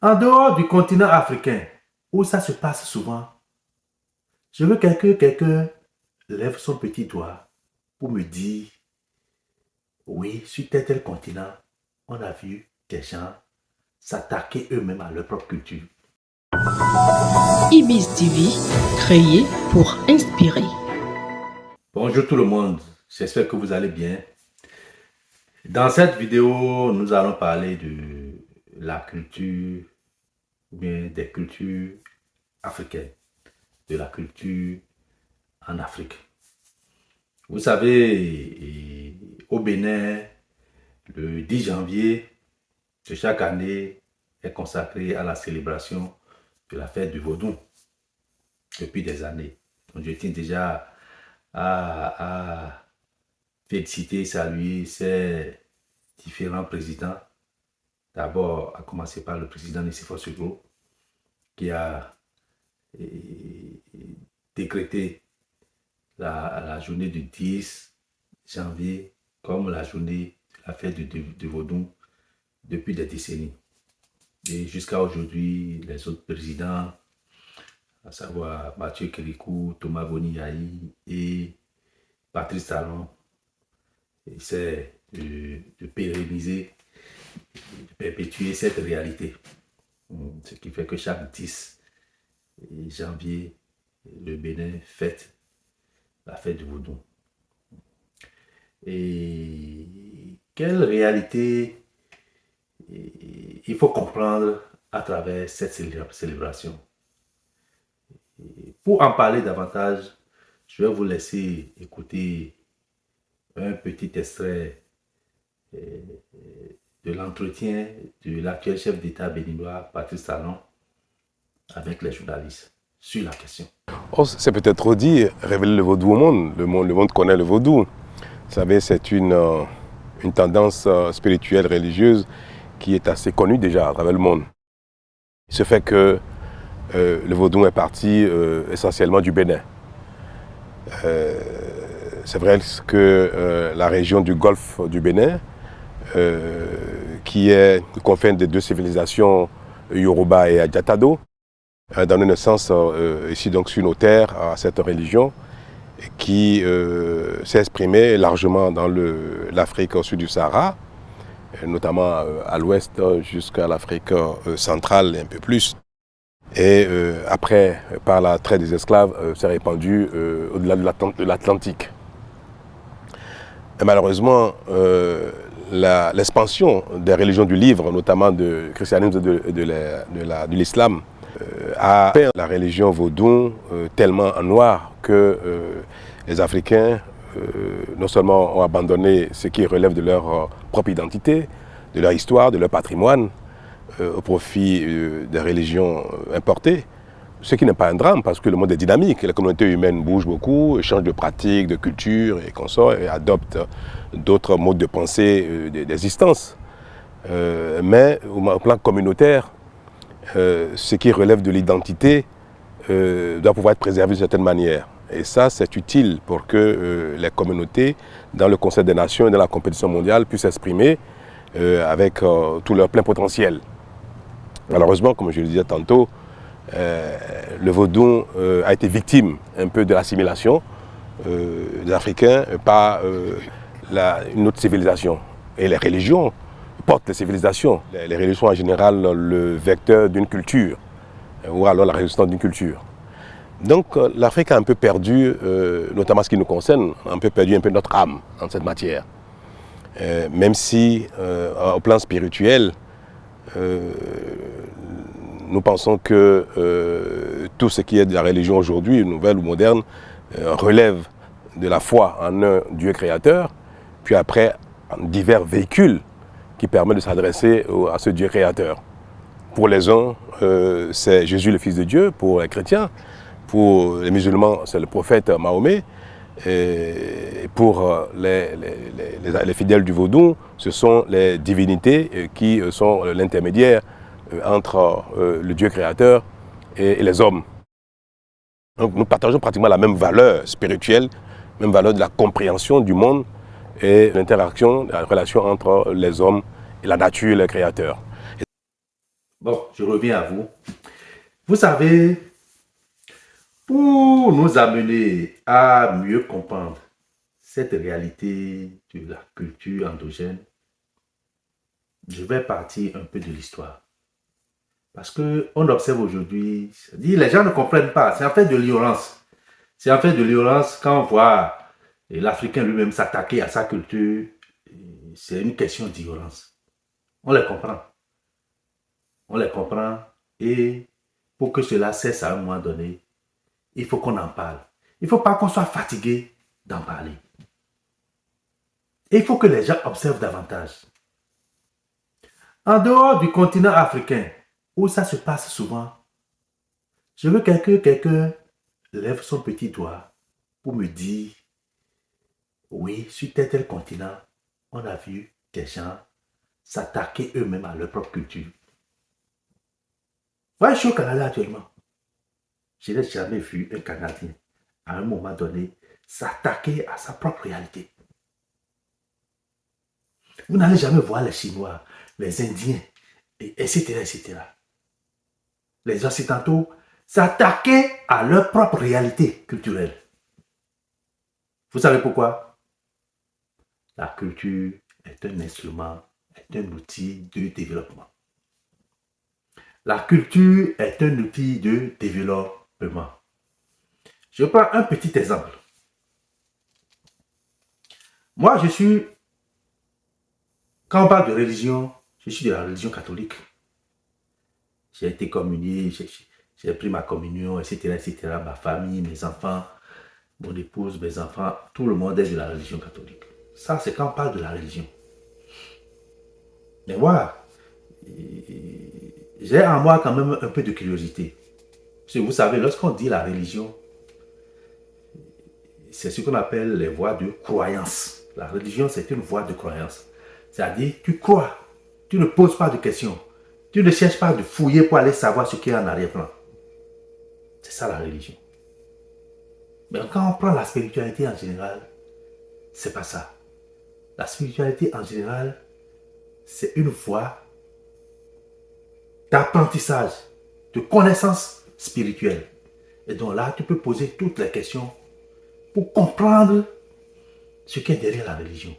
En dehors du continent africain, où ça se passe souvent, je veux que quelqu'un lève son petit doigt pour me dire, oui, sur tel continent, on a vu des gens s'attaquer eux-mêmes à leur propre culture. Ibis TV, créé pour inspirer. Bonjour tout le monde, j'espère que vous allez bien. Dans cette vidéo, nous allons parler de la culture, ou bien des cultures africaines, de la culture en Afrique. Vous savez, au Bénin, le 10 janvier de chaque année est consacré à la célébration de la fête du Vaudou depuis des années. Donc, je tiens déjà à féliciter, saluer ces différents présidents. D'abord, à commencer par le président Nicéphore Segro, qui a décrété la journée du 10 janvier comme la journée de la fête du Vaudou depuis des décennies. Et jusqu'à aujourd'hui, les autres présidents, à savoir Mathieu Kérékou, Thomas Boni-Yahi et Patrice Talon, essaient de pérenniser, de perpétuer cette réalité. Ce qui fait que chaque 10 janvier, le Bénin fête la fête du Vaudou. Et quelle réalité il faut comprendre à travers cette célébration. Pour en parler davantage, je vais vous laisser écouter un petit extrait de l'entretien de l'actuel chef d'État béninois, Patrice Talon, avec les journalistes sur la question. Oh, c'est peut-être trop dit, révéler le vaudou au monde. Le monde connaît le vaudou. Vous savez, c'est une tendance spirituelle, religieuse, qui est assez connue déjà à travers le monde. Il se fait que le vaudou est parti essentiellement du Bénin. C'est vrai que la région du golfe du Bénin, qui est confine des deux civilisations Yoruba et Adjatado, a donné naissance ici donc sur nos terres à cette religion qui s'est exprimée largement dans l'Afrique au sud du Sahara, notamment à l'ouest jusqu'à l'Afrique centrale et un peu plus. Et après, par la traite des esclaves, s'est répandu au-delà de l'Atlantique. Et malheureusement, l'expansion des religions du livre, notamment du christianisme et de l'islam, a peint la religion vaudou tellement en noir que les Africains non seulement ont abandonné ce qui relève de leur propre identité, de leur histoire, de leur patrimoine, au profit des religions importées, ce qui n'est pas un drame parce que le monde est dynamique, la communauté humaine bouge beaucoup, change de pratiques, de culture et consorts et adopte d'autres modes de pensée d'existence. Mais au plan communautaire, ce qui relève de l'identité doit pouvoir être préservé d'une certaine manière. Et ça, c'est utile pour que les communautés, dans le Conseil des Nations et dans la compétition mondiale, puissent s'exprimer avec tout leur plein potentiel. Malheureusement, comme je le disais tantôt, le vaudou a été victime un peu de l'assimilation des Africains par une autre civilisation. Et les religions portent les civilisations. Les religions sont en général le vecteur d'une culture, ou alors la résistance d'une culture. Donc l'Afrique a un peu perdu, notamment ce qui nous concerne, un peu perdu un peu notre âme en cette matière. Même si au plan spirituel, nous pensons que tout ce qui est de la religion aujourd'hui, nouvelle ou moderne, relève de la foi en un Dieu créateur, puis après en divers véhicules qui permettent de s'adresser à ce Dieu créateur. Pour les uns, c'est Jésus le Fils de Dieu, pour les chrétiens. Pour les musulmans, c'est le prophète Mahomet. Et pour les fidèles du vaudou, ce sont les divinités qui sont l'intermédiaire entre le Dieu créateur et les hommes. Donc nous partageons pratiquement la même valeur spirituelle, même valeur de la compréhension du monde et l'interaction, la relation entre les hommes et la nature et le créateur. Bon, je reviens à vous. Vous savez, pour nous amener à mieux comprendre cette réalité de la culture endogène, je vais partir un peu de l'histoire. Parce qu'on observe aujourd'hui, les gens ne comprennent pas, c'est en fait de l'ignorance. C'est en fait de l'ignorance quand on voit l'Africain lui-même s'attaquer à sa culture, c'est une question d'ignorance. On les comprend. On les comprend et pour que cela cesse à un moment donné, il faut qu'on en parle. Il ne faut pas qu'on soit fatigué d'en parler. Et il faut que les gens observent davantage. En dehors du continent africain, où ça se passe souvent, je veux que quelqu'un lève son petit doigt pour me dire, oui, sur tel continent, on a vu des gens s'attaquer eux-mêmes à leur propre culture. Moi, je suis au Canada actuellement. Je n'ai jamais vu un Canadien, à un moment donné, s'attaquer à sa propre réalité. Vous n'allez jamais voir les Chinois, les Indiens, etc., etc. Les Occidentaux s'attaquer à leur propre réalité culturelle. Vous savez pourquoi? La culture est un instrument, est un outil de développement. La culture est un outil de développement. Je prends un petit exemple. Moi, quand on parle de religion, je suis de la religion catholique. J'ai été communié, j'ai pris ma communion, etc., etc. Ma famille, mes enfants, mon épouse, mes enfants, tout le monde est de la religion catholique. Ça, c'est quand on parle de la religion. Mais moi, j'ai en moi quand même un peu de curiosité. Parce que vous savez, lorsqu'on dit la religion, c'est ce qu'on appelle les voies de croyance. La religion, c'est une voie de croyance. C'est-à-dire, tu crois, tu ne poses pas de questions, tu ne cherches pas de fouiller pour aller savoir ce qu'il y a en arrière-plan. C'est ça la religion. Mais quand on prend la spiritualité en général, c'est pas ça. La spiritualité en général, c'est une voie d'apprentissage, de connaissance spirituelle. Et donc là, tu peux poser toutes les questions pour comprendre ce qui est derrière la religion,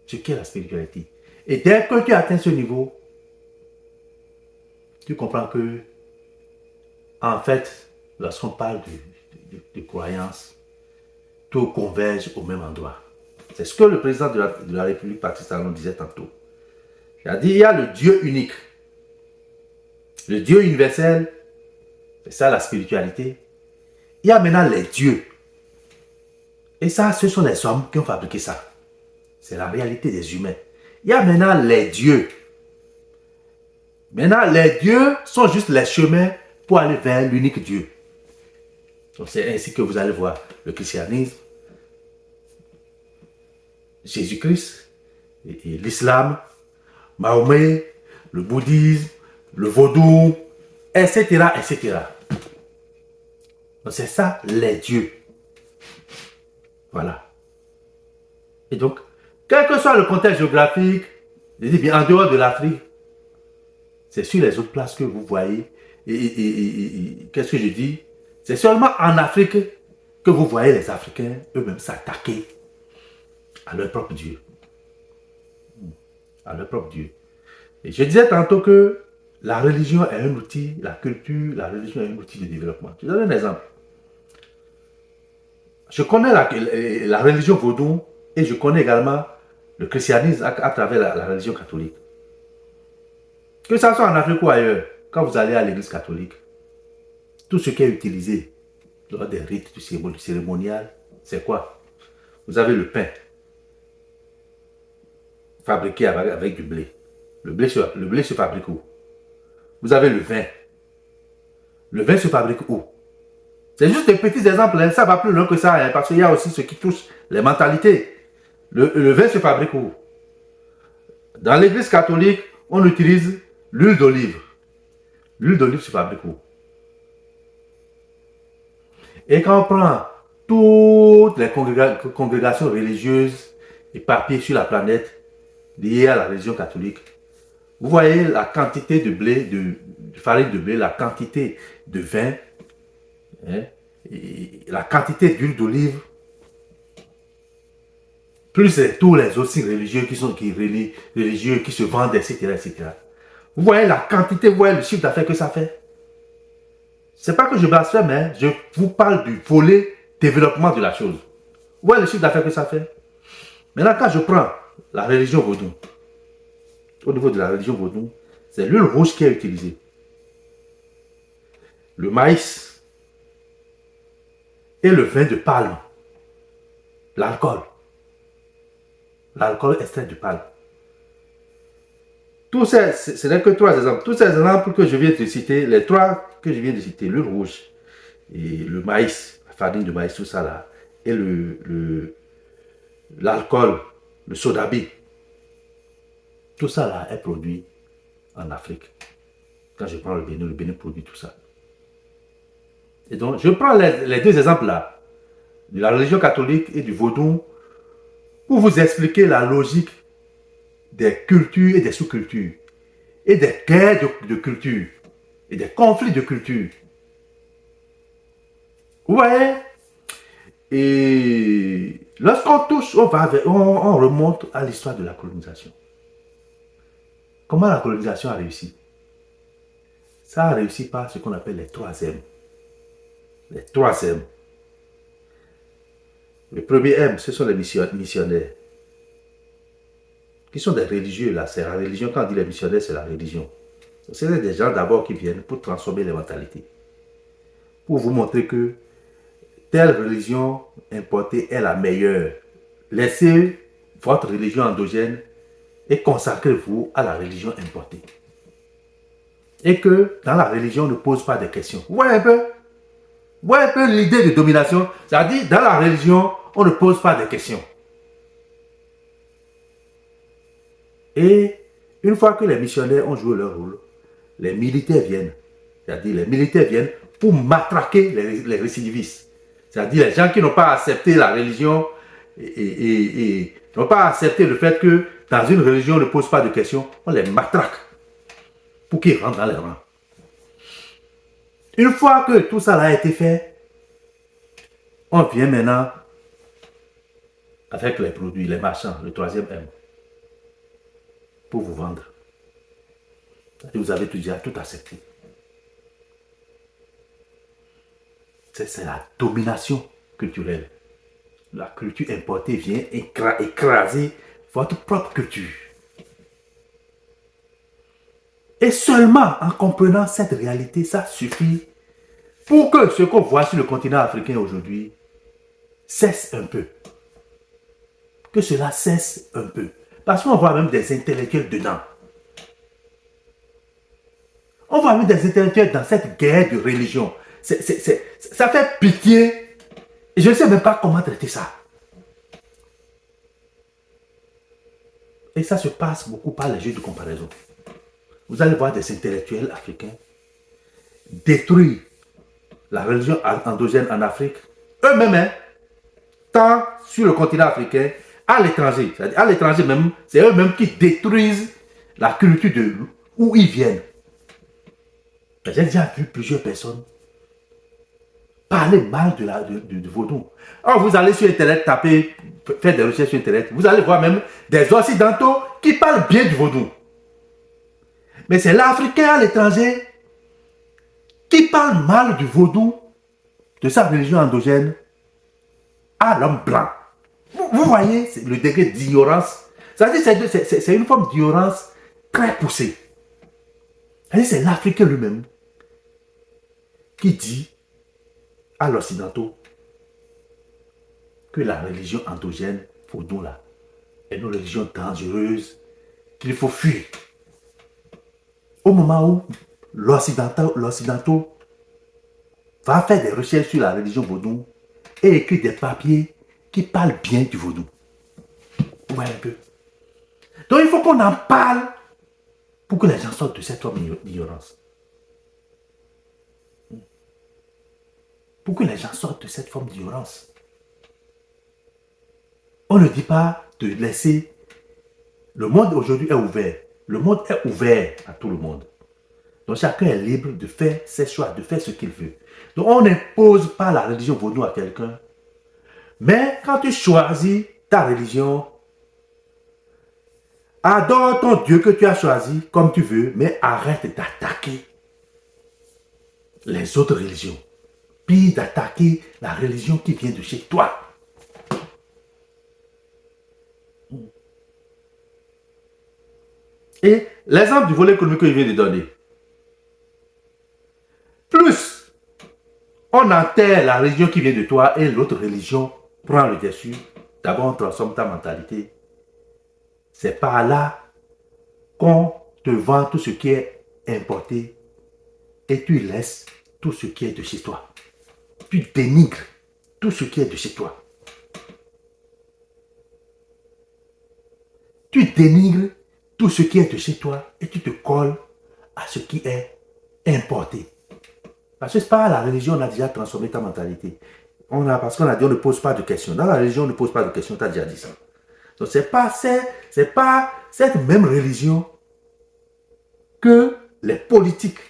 ce qui est la spiritualité. Et dès que tu atteins ce niveau, tu comprends que, en fait, lorsqu'on parle de croyance, tout converge au même endroit. C'est ce que le président de la République, Patrice Talon, disait tantôt. Il a dit, il y a le Dieu unique, le Dieu universel, c'est ça la spiritualité. Il y a maintenant les dieux. Et ça, ce sont les hommes qui ont fabriqué ça. C'est la réalité des humains. Il y a maintenant les dieux. Maintenant, les dieux sont juste les chemins pour aller vers l'unique Dieu. Donc c'est ainsi que vous allez voir le christianisme, Jésus-Christ, et l'islam, Mahomet, le bouddhisme, le vaudou, etc., etc. Donc c'est ça les dieux. Voilà. Et donc, quel que soit le contexte géographique, je dis bien en dehors de l'Afrique, c'est sur les autres places que vous voyez. Et qu'est-ce que je dis? C'est seulement en Afrique que vous voyez les Africains eux-mêmes s'attaquer à leur propre Dieu. À leur propre Dieu. Et je disais tantôt que la religion est un outil, la culture, la religion est un outil de développement. Je donne un exemple. Je connais la religion vaudou et je connais également le christianisme à travers la religion catholique. Que ça soit en Afrique ou ailleurs, quand vous allez à l'église catholique, tout ce qui est utilisé lors des rites du cérémonial, c'est quoi? Vous avez le pain fabriqué avec du blé. Le blé se fabrique où? Vous avez le vin. Le vin se fabrique où? C'est juste des petits exemples, hein. Ça va plus loin que ça, hein, parce qu'il y a aussi ce qui touche les mentalités. Le vin se fabrique où? Dans l'église catholique, on utilise l'huile d'olive. L'huile d'olive se fabrique où? Et quand on prend toutes les congrégations religieuses éparpillées sur la planète liées à la religion catholique, Vous voyez la quantité de blé, de farine de blé, la quantité de vin, hein, et la quantité d'huile d'olive, plus tous les aussi religieux religieux qui se vendent, etc., etc. Vous voyez la quantité, vous voyez le chiffre d'affaires que ça fait. C'est pas que je blasphème, hein, je vous parle du volet développement de la chose. Vous voyez le chiffre d'affaires que ça fait. Maintenant, quand je prends la religion vaudou, au niveau de la religion vaudou, c'est l'huile rouge qui est utilisée. Le maïs et le vin de palme. L'alcool. L'alcool extrait de palme. Tous ces, ce n'est que 3 exemples. Tous ces exemples que je viens de citer, les 3 que je viens de citer, l'huile rouge, et le maïs, la farine de maïs, tout ça là, et l'alcool, le sodabi, tout ça là est produit en Afrique. Quand je prends le Bénin produit tout ça. Et donc, je prends les 2 exemples là, de la religion catholique et du vaudou, pour vous expliquer la logique des cultures et des sous-cultures, et des guerres de culture, et des conflits de culture. Vous voyez? Et lorsqu'on touche, on remonte à l'histoire de la colonisation. Comment la colonisation a réussi? Ça a réussi par ce qu'on appelle les 3 M. Les 3 M. Le premier M, ce sont les missionnaires. Qui sont des religieux, là. C'est la religion. Quand on dit les missionnaires, c'est la religion. C'est des gens d'abord qui viennent pour transformer les mentalités. Pour vous montrer que telle religion importée est la meilleure. Laissez votre religion endogène et consacrez-vous à la religion importée. Et que dans la religion, on ne pose pas de questions. Vous voyez un peu? Vous voyez un peu l'idée de domination? C'est-à-dire, dans la religion, on ne pose pas de questions. Et une fois que les missionnaires ont joué leur rôle, les militaires viennent. C'est-à-dire, les militaires viennent pour matraquer les récidivistes. C'est-à-dire, les gens qui n'ont pas accepté la religion et n'ont pas accepté le fait que dans une religion, on ne pose pas de questions, on les matraque pour qu'ils rentrent dans les rangs. Une fois que tout ça a été fait, on vient maintenant avec les produits, les marchands, le 3e M, pour vous vendre. Vous avez déjà tout accepté. C'est la domination culturelle. La culture importée vient écraser votre propre culture. Et seulement en comprenant cette réalité, ça suffit pour que ce qu'on voit sur le continent africain aujourd'hui cesse un peu. Que cela cesse un peu. Parce qu'on voit même des intellectuels dedans. On voit même des intellectuels dans cette guerre de religion. Ça fait pitié. Et je ne sais même pas comment traiter ça. Et ça se passe beaucoup par les jeux de comparaison. Vous allez voir des intellectuels africains détruire la religion endogène en Afrique. Eux-mêmes, hein, tant sur le continent africain, à l'étranger. C'est-à-dire à l'étranger même, c'est eux-mêmes qui détruisent la culture de où ils viennent. J'ai déjà vu plusieurs personnes parler mal de vaudou. Alors vous allez sur Internet taper, faire des recherches sur Internet, vous allez voir même des occidentaux qui parlent bien du vaudou. Mais c'est l'Africain à l'étranger qui parle mal du vaudou, de sa religion endogène, à l'homme blanc. Vous voyez le degré d'ignorance. C'est une forme d'ignorance très poussée. C'est l'Africain lui-même qui dit à l'occidentaux que la religion endogène, vaudou là, est une religion dangereuse qu'il faut fuir. Au moment où l'occidental va faire des recherches sur la religion vaudou et écrire des papiers qui parlent bien du vaudou. Vous voyez un peu. Donc il faut qu'on en parle pour que les gens sortent de cette forme d'ignorance. Pour que les gens sortent de cette forme d'ignorance. On ne dit pas de laisser... Le monde aujourd'hui est ouvert. Le monde est ouvert à tout le monde. Donc chacun est libre de faire ses choix, de faire ce qu'il veut. Donc on n'impose pas la religion vaudou à quelqu'un. Mais quand tu choisis ta religion, adore ton Dieu que tu as choisi comme tu veux, mais arrête d'attaquer les autres religions. Puis d'attaquer la religion qui vient de chez toi. Et l'exemple du volet économique que je viens de donner. Plus on enterre la religion qui vient de toi et l'autre religion prend le dessus, d'abord on transforme ta mentalité. C'est par là qu'on te vend tout ce qui est importé et tu laisses tout ce qui est de chez toi. Tu dénigres tout ce qui est de chez toi. Tu dénigres tout ce qui est de chez toi et tu te colles à ce qui est importé. Parce que c'est pas la religion, on a déjà transformé ta mentalité. Parce qu'on a dit on ne pose pas de questions. Dans la religion, on ne pose pas de questions, tu as déjà dit ça. Donc c'est pas cette même religion que les politiques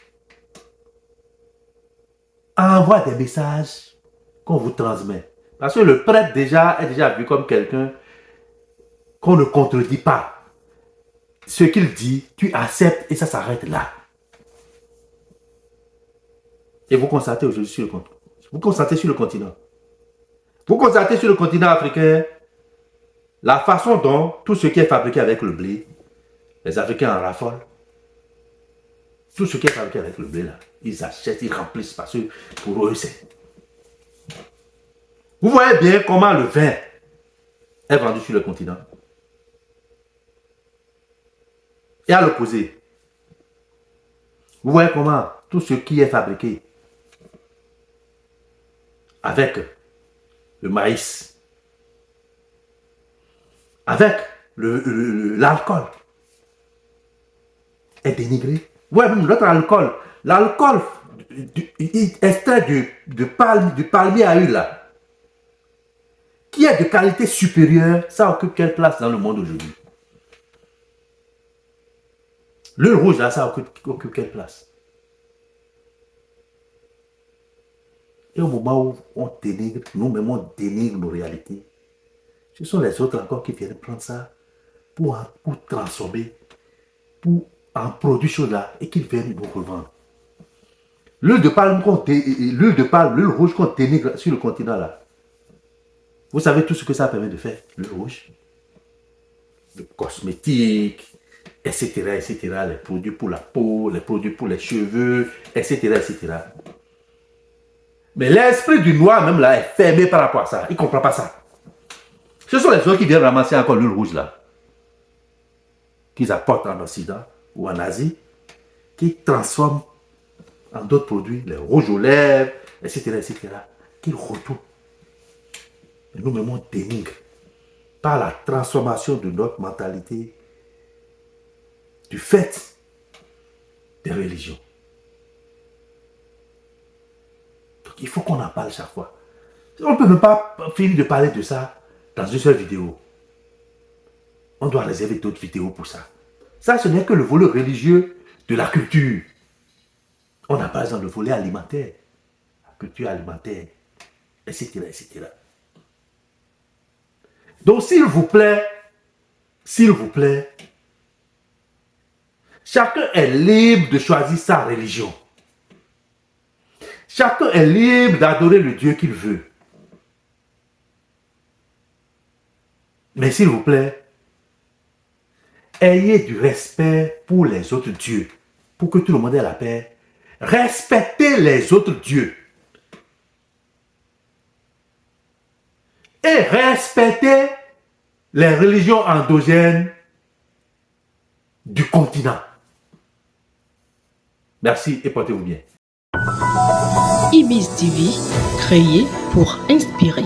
envoient des messages qu'on vous transmet. Parce que le prêtre est déjà vu comme quelqu'un qu'on ne contredit pas. Ce qu'il dit, tu acceptes et ça s'arrête là. Et vous constatez aujourd'hui sur le continent. Vous constatez sur le continent. Vous constatez sur le continent africain la façon dont tout ce qui est fabriqué avec le blé, les Africains en raffolent. Tout ce qui est fabriqué avec le blé, là, ils achètent, ils remplissent parce que pour eux, c'est... Vous voyez bien comment le vin est vendu sur le continent. Et à l'opposé, vous voyez comment tout ce qui est fabriqué avec le maïs, avec l'alcool, est dénigré. Ouais, même notre alcool. L'alcool extrait du palmier à huile, là, qui est de qualité supérieure, ça occupe quelle place dans le monde aujourd'hui? L'huile rouge, là, ça occupe quelle place? Et au moment où on dénigre, nous-mêmes on dénigre nos réalités, ce sont les autres encore qui viennent prendre ça pour transformer, pour en produire choses là et qu'ils viennent nous revendre. L'huile de palme, l'huile rouge qu'on dénigre sur le continent là, vous savez tout ce que ça permet de faire, l'huile rouge, le cosmétique, etc., etc., les produits pour la peau, les produits pour les cheveux, etc., etc. Mais l'esprit du noir même là est fermé par rapport à ça. Il ne comprend pas ça. Ce sont les autres qui viennent ramasser encore l'huile rouge là, qu'ils apportent en Occident ou en Asie, qui transforment en d'autres produits, les rouges aux lèvres, etc., etc., qu'ils retournent. Et nous-mêmes on dénigre par la transformation de notre mentalité du fait des religions. Donc il faut qu'on en parle chaque fois. On ne peut même pas finir de parler de ça dans une seule vidéo. On doit réserver d'autres vidéos pour ça. Ça, ce n'est que le volet religieux de la culture. On a par exemple le volet alimentaire, la culture alimentaire, etc., etc. Donc, s'il vous plaît, chacun est libre de choisir sa religion. Chacun est libre d'adorer le Dieu qu'il veut. Mais s'il vous plaît, ayez du respect pour les autres dieux, pour que tout le monde ait la paix. Respectez les autres dieux. Et respectez les religions endogènes du continent. Merci et portez-vous bien. Ibis TV, créé pour inspirer.